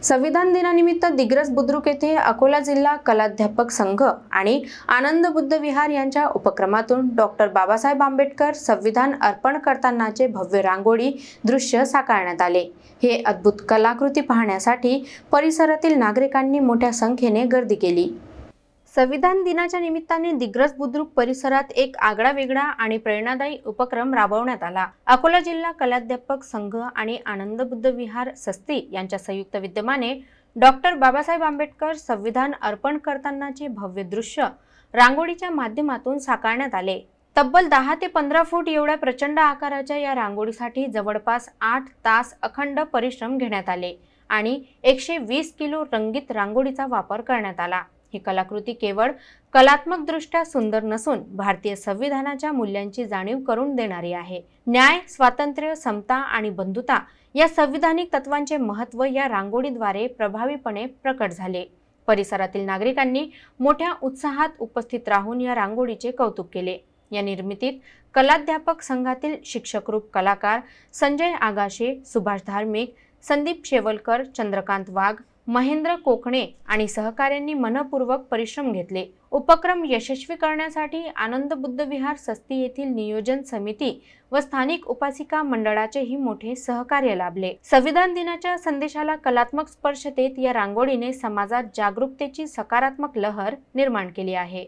संविधान दिनानिमित्त दिग्रस बुद्रुक येथे अकोला जिल्हा कलाध्यापक संघ आणि आनंद बुद्ध विहार यांच्या उपक्रमातून डॉक्टर बाबासाहेब आंबेडकर संविधान अर्पण करतानाचे भव्य रांगोळी दृश्य साकारण्यात आले। हे अद्भुत कलाकृती पाहण्यासाठी परिसरातील नागरिकांनी मोठ्या संख्येने गर्दी केली। संविधान दिनाच्या निमित्ताने दिग्रस बुद्रुक परिसरात एक आगळा वेगळा आणि प्रेरणादायी उपक्रम राबवण्यात आला। अकोला जिल्हा कलाध्यापक संघ आणि आनंद बुद्ध विहार सस्ती यांच्या संयुक्त विद्यमाने डॉक्टर बाबासाहेब आंबेडकर संविधान अर्पण करतानाचे भव्य दृश्य रांगोळीच्या माध्यमातून साकारण्यात आले। तब्बल 10 ते 15 फूट एवढ्या प्रचंड आकाराच्या या रांगोळीसाठी जवळपास 8 तास अखंड परिश्रम घेण्यात आले आणि 120 किलो रंगीत रांगोळीचा वापर करण्यात आला। ही कलाकृती केवळ कलात्मकदृष्ट्या सुंदर नसून भारतीय संविधानाच्या मूल्यांची जाणीव करून देणारी आहे। न्याय, स्वातंत्र्य, समता आणि बंधुता या संविधानिक तत्वांचे महत्त्व या रांगोळीद्वारे प्रभावीपणे प्रकट झाले। परिसरातील नागरिकांनी मोठ्या उत्साहात उपस्थित राहून या रांगोळीचे कौतुक केले। या निर्मितीत कलाध्यापक संघातील शिक्षकरूप कलाकार संजय आगाशे, सुभाष धार्मिक, संदीप शेवलकर, चंद्रकांत वाघ, महेंद्र कोकणे आणि सहकाऱ्यांनी मनपूर्वक परिश्रम घेतले। उपक्रम यशस्वी करण्यासाठी आनंद बुद्ध विहार सस्ती येथील नियोजन समिती व स्थानिक उपासिका मंडळाचेही मोठे सहकार्य लाभले। संविधान दिनाच्या संदेशाला कलात्मक स्पर्श देत या रांगोळीने समाजात जागरूकतेची सकारात्मक लहर निर्माण केली आहे।